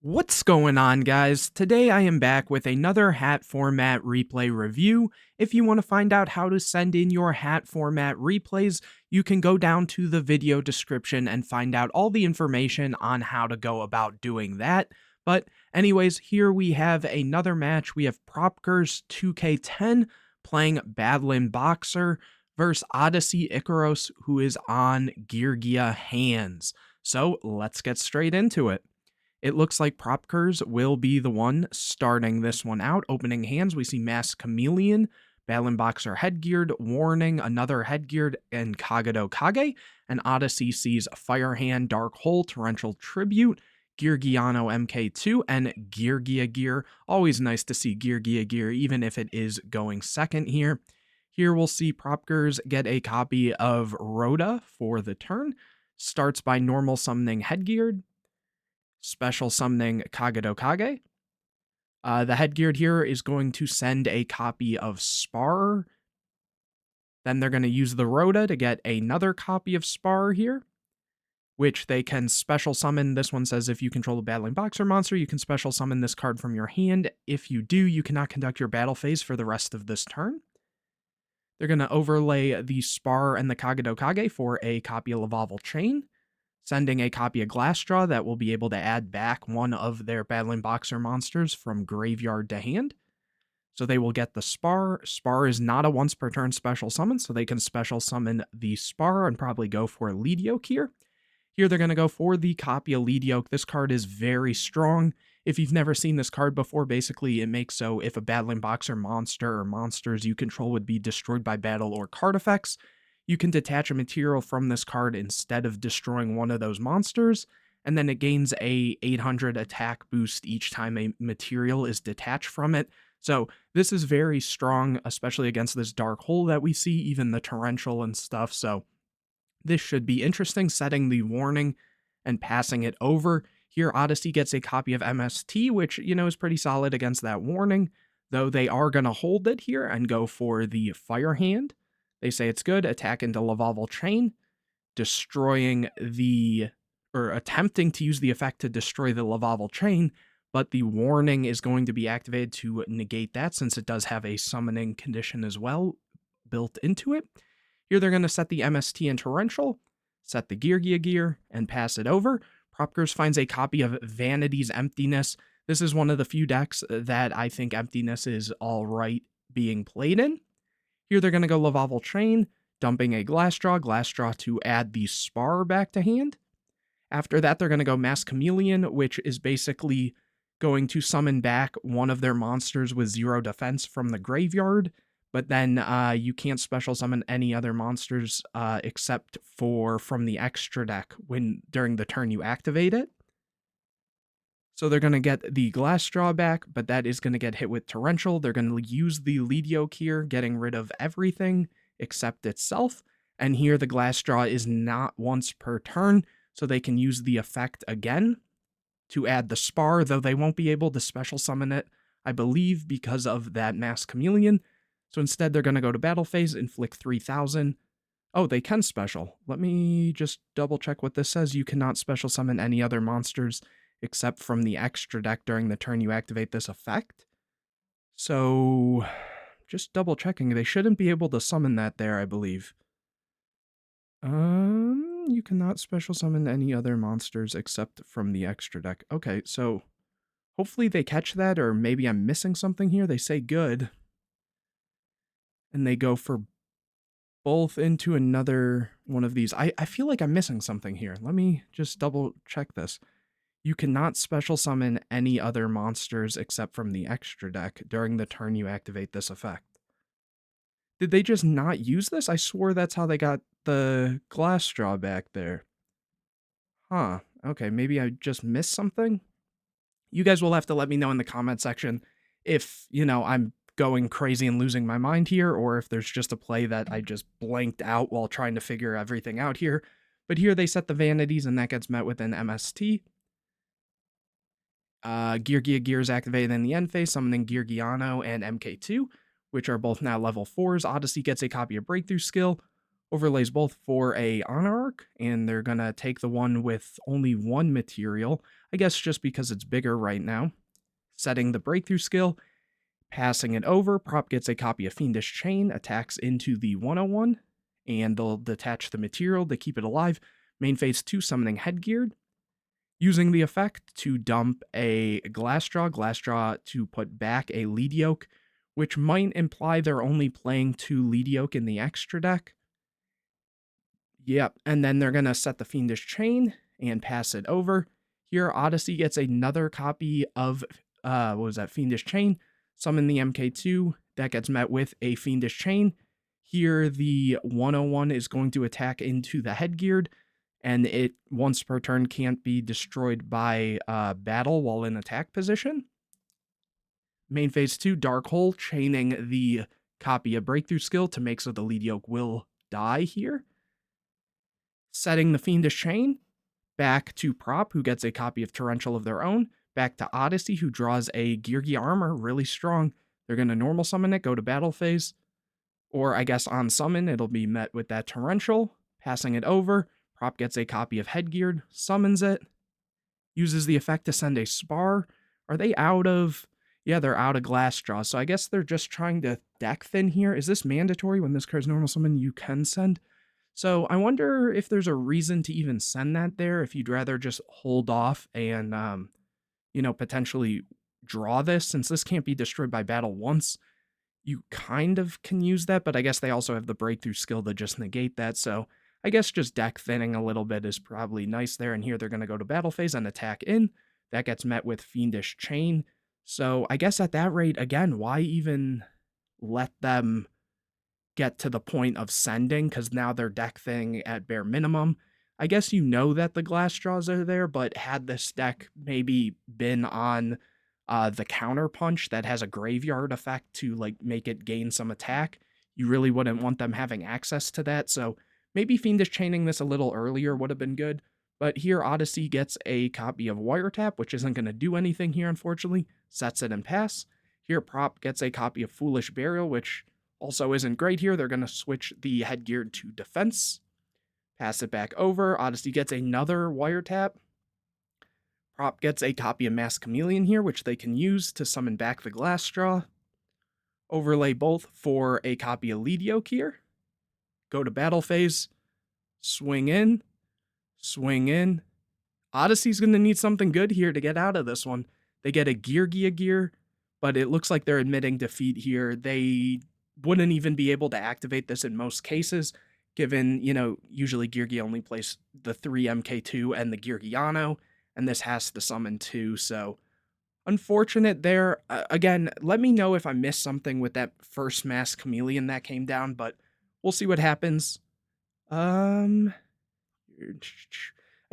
What's going on, guys? Today I am back with another H.A.T format replay review. If you want to find out how to send in your H.A.T format replays, you can go down to the video description and find out all the information on how to go about doing that. But anyways, here we have another match. We have Propkers 2K10 playing Battlin Boxer versus Odyssey Icaros, who is on Geargia hands. So let's get straight into it. It looks like Propkers will be the one starting this one out. Opening hands, we see Masked Chameleon, Battlin Boxer Headgeared, Warning, another Headgeared, and Kagado Kage. And Odyssey sees Firehand, Dark Hole, Torrential Tribute, Geargiano MK2, and Geargia Gear. Always nice to see Geargia Gear, even if it is going second here. Here we'll see Propkers get a copy of Rhoda for the turn. Starts by normal summoning Headgeared, special summoning Kagado Kage. The Headgeared here is going to send a copy of Spar. Then they're going to use the Rhoda to get another copy of Spar here, which they can special summon. This one says if you control a Battling Boxer monster, you can special summon this card from your hand. If you do, you cannot conduct your battle phase for the rest of this turn. They're going to overlay the Spar and the Kagado Kage for a copy of Lavalval Chain, sending a copy of Glassjaw that will be able to add back one of their Battling Boxer monsters from graveyard to hand. So they will get the Spar. Spar is not a once per turn special summon, so they can special summon the Spar and probably go for Lead Yoke here. Here they're going to go for the copy of Lead Yoke. This card is very strong. If you've never seen this card before, basically it makes so if a Battling Boxer monster or monsters you control would be destroyed by battle or card effects, you can detach a material from this card instead of destroying one of those monsters, and then it gains a 800 attack boost each time a material is detached from it. So this is very strong, especially against this Dark Hole that we see, even the Torrential and stuff. So this should be interesting, setting the Warning and passing it over. Here Odyssey gets a copy of MST, which, is pretty solid against that Warning, though they are going to hold it here and go for the Firehand. They say it's good, attack into Lavalval Chain, destroying attempting to use the effect to destroy the Lavalval Chain, but the Warning is going to be activated to negate that since it does have a summoning condition as well built into it. Here they're going to set the MST and Torrential, set the Geargia Gear, and pass it over. Propkers finds a copy of Vanity's Emptiness. This is one of the few decks that I think Emptiness is alright being played in. Here they're going to go Lavalval Chain, dumping a Glassjaw to add the Spar back to hand. After that, they're going to go Masked Chameleon, which is basically going to summon back one of their monsters with 0 defense from the graveyard, but then you can't special summon any other monsters except for from the extra deck during the turn you activate it. So they're going to get the Glassjaw back, but that is going to get hit with Torrential. They're going to use the Lead Yoke here, getting rid of everything except itself. And here the Glassjaw is not once per turn, so they can use the effect again to add the Spar, though they won't be able to special summon it, I believe, because of that Masked Chameleon. So instead they're going to go to battle phase, inflict 3,000. Oh, they can special. Let me just double check what this says. You cannot special summon any other monsters except from the extra deck during the turn you activate this effect. So, just double checking, they shouldn't be able to summon that there, I believe. You cannot special summon any other monsters except from the extra deck. Okay, so hopefully they catch that, or maybe I'm missing something here. They say good, and they go for both into another one of these. I feel like I'm missing something here. Let me just double check this. You cannot special summon any other monsters except from the extra deck during the turn you activate this effect. Did they just not use this? I swore that's how they got the Glassjaw back there. Huh. Okay, maybe I just missed something? You guys will have to let me know in the comment section if, I'm going crazy and losing my mind here, or if there's just a play that I just blanked out while trying to figure everything out here. But here they set the Vanities, and that gets met with an MST. Geargia Gear is activated in the end phase, summoning Geargiano and MK2, which are both now level 4s. Odyssey gets a copy of Breakthrough Skill, Overlays both for a honor arc, and they're gonna take the one with only one material, I guess just because it's bigger right now. Setting the breakthrough skill, passing it over, prop gets a copy of Fiendish Chain, attacks into the 101, and they'll detach the material to keep it alive. Main phase 2, summoning Headgeared. Using the effect to dump a Glass Draw to put back a Lead Yoke, which might imply they're only playing 2 Lead Yoke in the extra deck. Yep, and then they're going to set the Fiendish Chain and pass it over. Here, Odyssey gets another copy of, what was that, Fiendish Chain. Summon the MK2, that gets met with a Fiendish Chain. Here, the 101 is going to attack into the Headgeared, and it, once per turn, can't be destroyed by battle while in attack position. Main phase 2, Dark Hole, chaining the copy of Breakthrough skill to make so the Lead Yoke will die here. Setting the Fiendish Chain, back to Prop, who gets a copy of Torrential of their own, back to Odyssey, who draws a Geargia armor, really strong. They're going to normal summon it, go to battle phase, or I guess on summon, it'll be met with that Torrential, passing it over. Prop gets a copy of Headgeared, summons it, uses the effect to send a Spar. Are they out of... Yeah, they're out of Glass Draw, so I guess they're just trying to deck thin here. Is this mandatory? When this card's normal summon, you can send? So I wonder if there's a reason to even send that there, if you'd rather just hold off and, potentially draw this. Since this can't be destroyed by battle once, you kind of can use that, but I guess they also have the breakthrough skill to just negate that, so I guess just deck thinning a little bit is probably nice there, and here they're going to go to battle phase and attack in. That gets met with Fiendish Chain, so I guess at that rate, again, why even let them get to the point of sending, because now they're deck thing at bare minimum. I guess you know that the Glass Draws are there, but had this deck maybe been on the counter punch that has a graveyard effect to like make it gain some attack, you really wouldn't want them having access to that, so maybe Fiendish Chaining this a little earlier would have been good. But here Odyssey gets a copy of Wiretap, which isn't going to do anything here, unfortunately, sets it and pass. Here Prop gets a copy of Foolish Burial, which also isn't great here. They're going to switch the Headgeared to defense. Pass it back over. Odyssey gets another Wiretap. Prop gets a copy of Masked Chameleon here, which they can use to summon back the Glass Straw. Overlay both for a copy of Lead Yoke here. Go to battle phase. Swing in. Swing in. Odyssey's going to need something good here to get out of this one. They get a Geargia gear, but it looks like they're admitting defeat here. They wouldn't even be able to activate this in most cases, given, usually Geargia only plays the 3 MK2 and the Geargiano, and this has to summon 2, so unfortunate there. Again, let me know if I missed something with that first Masked Chameleon that came down, but we'll see what happens. I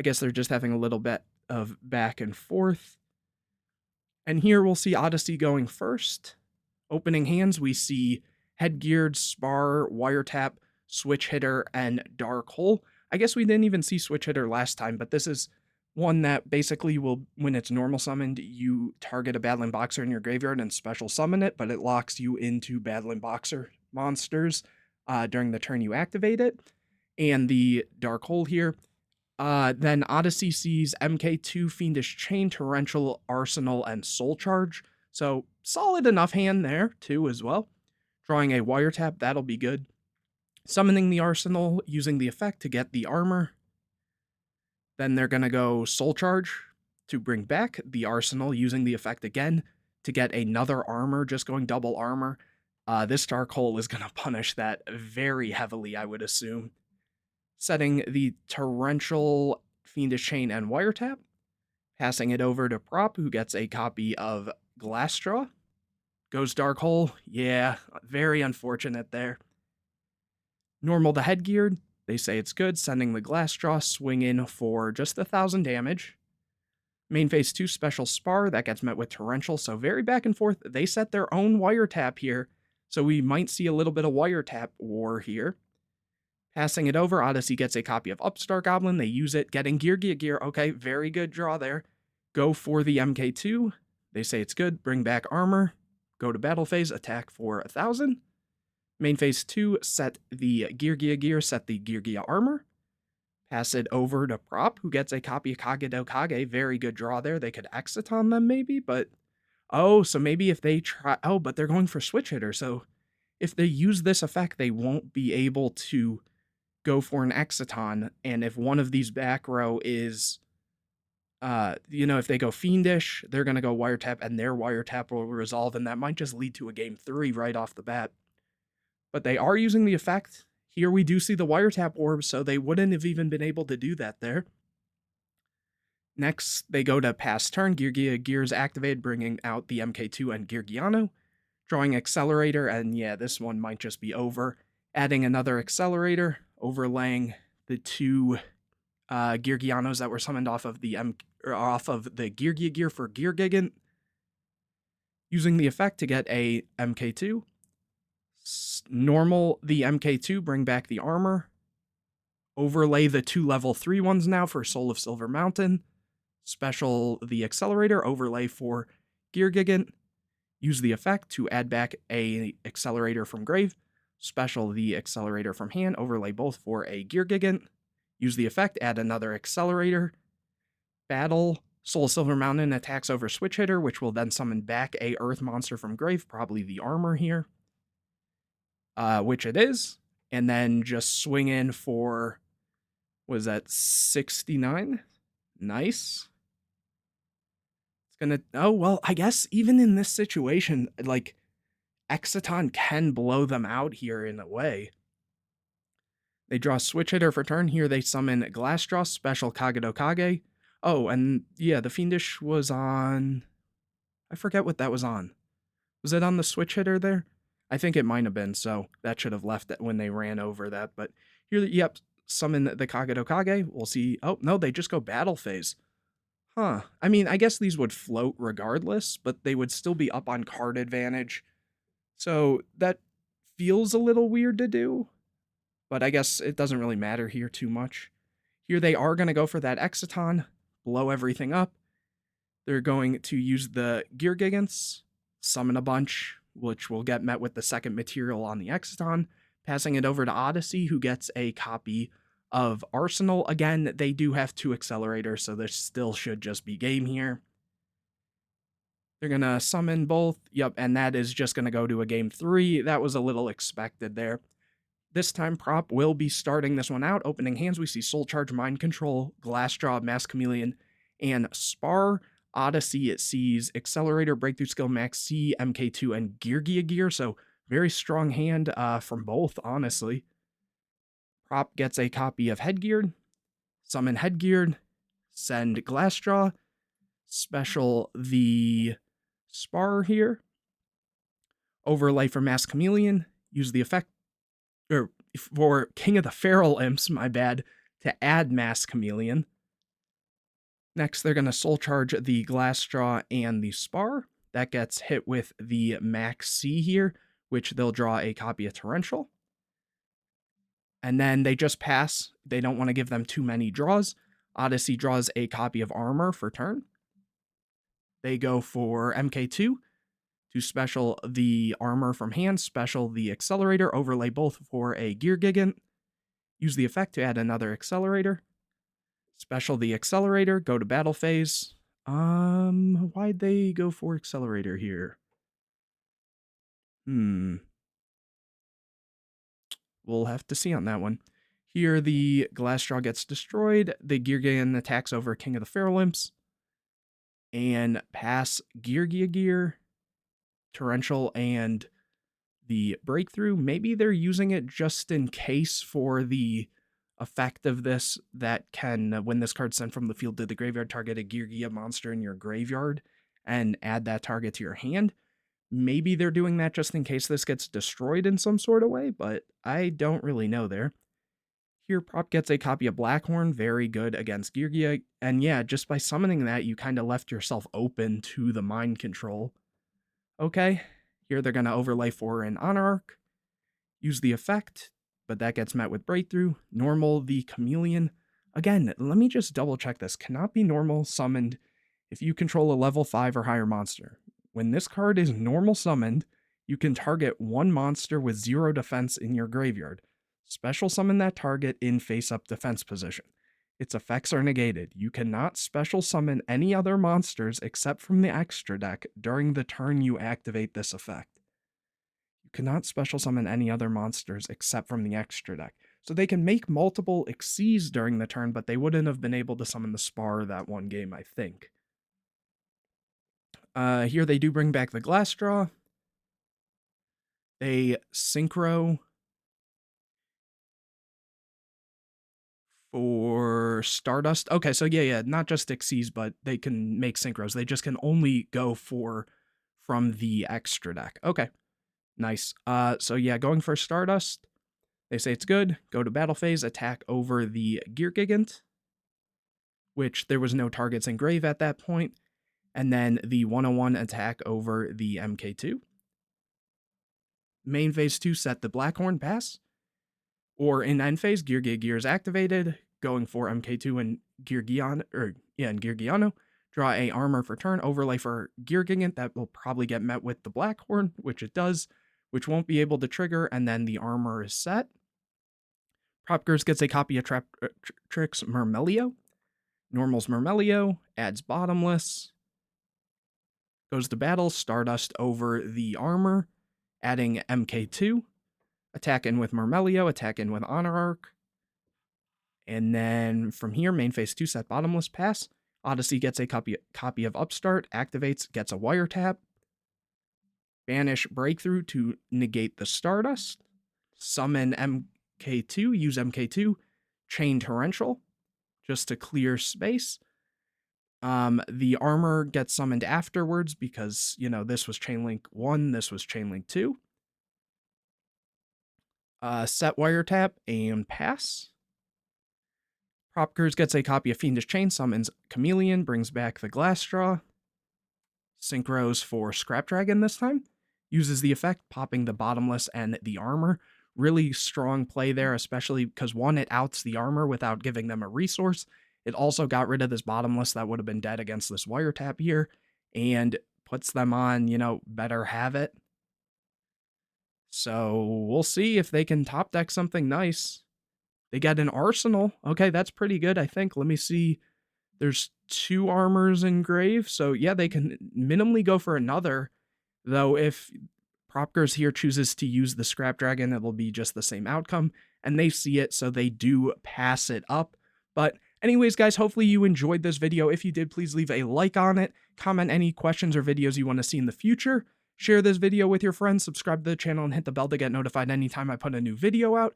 guess they're just having a little bit of back and forth. And here we'll see Odyssey going first. Opening hands, we see Headgeared, Spar, Wiretap, Switch Hitter, and Dark Hole. I guess we didn't even see Switch Hitter last time, but this is one that basically will, when it's normal summoned, you target a Battlin Boxer in your graveyard and special summon it, but it locks you into Battlin Boxer monsters during the turn you activate it. And the Dark Hole here. Then Odyssey sees MK2, Fiendish Chain, Torrential, Arsenal, and Soul Charge. So solid enough hand there, too, as well. Drawing a Wiretap, that'll be good. Summoning the Arsenal, using the effect to get the armor. Then they're going to go Soul Charge to bring back the Arsenal, using the effect again to get another armor, just going double armor. This Dark Hole is going to punish that very heavily, I would assume. Setting the Torrential, Fiendish Chain, and Wiretap. Passing it over to Prop, who gets a copy of Glassstraw. Goes Dark Hole. Yeah, very unfortunate there. Normal to Headgeared. They say it's good. Sending the Glassstraw, swing in for just 1,000 damage. Main phase 2 special Spar. That gets met with Torrential, so very back and forth. They set their own Wiretap here, so we might see a little bit of Wiretap war here. Passing it over, Odyssey gets a copy of Upstart Goblin. They use it, getting Geargia gear. Okay, very good draw there. Go for the MK2. They say it's good. Bring back armor. Go to battle phase, attack for 1,000. Main phase 2, set the Geargia gear, set the Geargia armor. Pass it over to Prop, who gets a copy of Kage. Very good draw there. They could Exiton them maybe, but... Oh, so maybe if they try... Oh, but they're going for Switch Hitter, so... If they use this effect, they won't be able to go for an Exiton, and if one of these back row is... if they go Fiendish, they're going to go Wiretap, and their Wiretap will resolve, and that might just lead to a game 3 right off the bat. But they are using the effect. Here we do see the Wiretap orb, so they wouldn't have even been able to do that there. Next, they go to pass turn. Geargia gears activated, bringing out the MK2 and Geargiano. Drawing Accelerator, and yeah, this one might just be over. Adding another Accelerator, overlaying the two Geargianos that were summoned off of the Geargia gear for Gear Gigant. Using the effect to get a MK2. Normal the MK2, bring back the armor. Overlay the 2 level 3 ones now for Soul of Silver Mountain. Special the Accelerator, overlay for Gear Gigant. Use the effect to add back a Accelerator from Grave. Special the Accelerator from hand, overlay both for a Gear Gigant. Use the effect, add another Accelerator. Battle Soul of Silver Mountain attacks over Switch Hitter, which will then summon back a Earth monster from Grave, probably the armor here. Which it is. And then just swing in for, was that 69? Nice. It's gonna, oh, well, I guess even in this situation, like, Exiton can blow them out here in a way. They draw Switch Hitter for turn. Here they summon Glassjaw, special Kage. Oh, and yeah, the Fiendish was on, I forget what that was on. Was it on the Switch Hitter there? I think it might have been, so that should have left it when they ran over that. But here, yep, summon the Kage. We'll see. Oh, no, they just go battle phase. Huh. I mean, I guess these would float regardless, but they would still be up on card advantage. So that feels a little weird to do, but I guess it doesn't really matter here too much. Here they are going to go for that Exiton, blow everything up. They're going to use the Gear Gigants, summon a bunch, which will get met with the second material on the Exiton, passing it over to Odyssey, who gets a copy of Arsenal. Again, they do have 2 accelerators, so there still should just be game here. They're going to summon both. Yep, and that is just going to go to a game 3. That was a little expected there. This time, Prop will be starting this one out. Opening hands, we see Soul Charge, Mind Control, Glassjaw, Mask Chameleon, and Spar. Odyssey, it sees Accelerator, Breakthrough Skill, Max C, MK2, and Geargia gear, so very strong hand from both, honestly. Prop gets a copy of Headgeared, summon Headgeared, send Glassjaw, special the Spar here, overlay for Mask Chameleon, use the effect, or for King of the Feral Imps, my bad, to add Mask Chameleon. Next, they're going to Soul Charge the Glassjaw and the Spar. That gets hit with the Max C here, which they'll draw a copy of Torrential. And then they just pass. They don't want to give them too many draws. Odyssey draws a copy of Armor for turn. They go for MK2 to special the Armor from hand, special the Accelerator, overlay both for a Gear Gigant. Use the effect to add another Accelerator. Special the Accelerator, go to battle phase. Why'd they go for Accelerator here? We'll have to see on that one. Here, the Glassjaw gets destroyed. The Geargia attacks over King of the Feral Imps. And pass Geargia gear, Torrential, and the Breakthrough. Maybe they're using it just in case for the effect of this that can, when this card's sent from the field to the graveyard, target a Geargia monster in your graveyard and add that target to your hand. Maybe they're doing that just in case this gets destroyed in some sort of way, but I don't really know there. Here, Prop gets a copy of Blackhorn, very good against Geargia, and yeah, just by summoning that, you kind of left yourself open to the mind control. Okay, here they're going to overlay for an Anarch, use the effect, but that gets met with Breakthrough. Normal the Chameleon. Again, let me just double check this. Cannot be normal summoned if you control a level 5 or higher monster. When this card is normal summoned, you can target one monster with 0 defense in your graveyard. Special summon that target in face-up defense position. Its effects are negated. You cannot special summon any other monsters except from the extra deck during the turn you activate this effect. You cannot special summon any other monsters except from the extra deck. So they can make multiple Xyzs during the turn, but they wouldn't have been able to summon the Spar that one game, I think. Here they do bring back the Glass Draw. They synchro for Stardust. Okay, so yeah, not just Xyzs, but they can make synchros. They just can only go from the extra deck. Okay, nice. So yeah, going for Stardust. They say it's good. Go to battle phase, attack over the Geargia, which there was no targets in grave at that point. And then the 101 attack over the MK2. Main phase 2, set the Blackhorn pass. Or in end phase, Geargia Gear is activated, going for MK2 and Geargiano. Draw a armor for turn, overlay for Geargia. That will probably get met with the Blackhorn, which it does, which won't be able to trigger, and then the armor is set. Propgers gets a copy of Trix Mermail. Normal's Mermail, adds Bottomless. Goes to battle, Stardust over the armor, adding MK2. Attack in with Mermail, attack in with Honor Arc. And then from here, main phase 2, set Bottomless pass. Odyssey gets a copy of Upstart, activates, gets a Wiretap. Banish Breakthrough to negate the Stardust. Summon MK2, use MK2. Chain Torrential, just to clear space. The armor gets summoned afterwards because, this was Chainlink 1, this was Chainlink 2. Set Wiretap and pass. Propgers gets a copy of Fiendish Chain, summons Chameleon, brings back the Glass Straw. Synchros for Scrap Dragon this time. Uses the effect, popping the Bottomless and the armor. Really strong play there, especially because, one, it outs the armor without giving them a resource. It also got rid of this Bottomless that would have been dead against this Wiretap here, and puts them on, better have it. So we'll see if they can top deck something nice. They get an Arsenal. Okay, that's pretty good, I think. Let me see. There's 2 armors in grave, so yeah, they can minimally go for another. Though if Propgers here chooses to use the Scrap Dragon, it'll be just the same outcome, and they see it, so they do pass it up. But anyways, guys, hopefully you enjoyed this video. If you did, please leave a like on it, comment any questions or videos you want to see in the future, share this video with your friends, subscribe to the channel, and hit the bell to get notified anytime I put a new video out.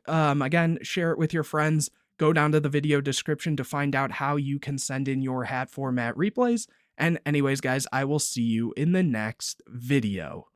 Again, share it with your friends. Go down to the video description to find out how you can send in your hat format replays. And anyways, guys, I will see you in the next video.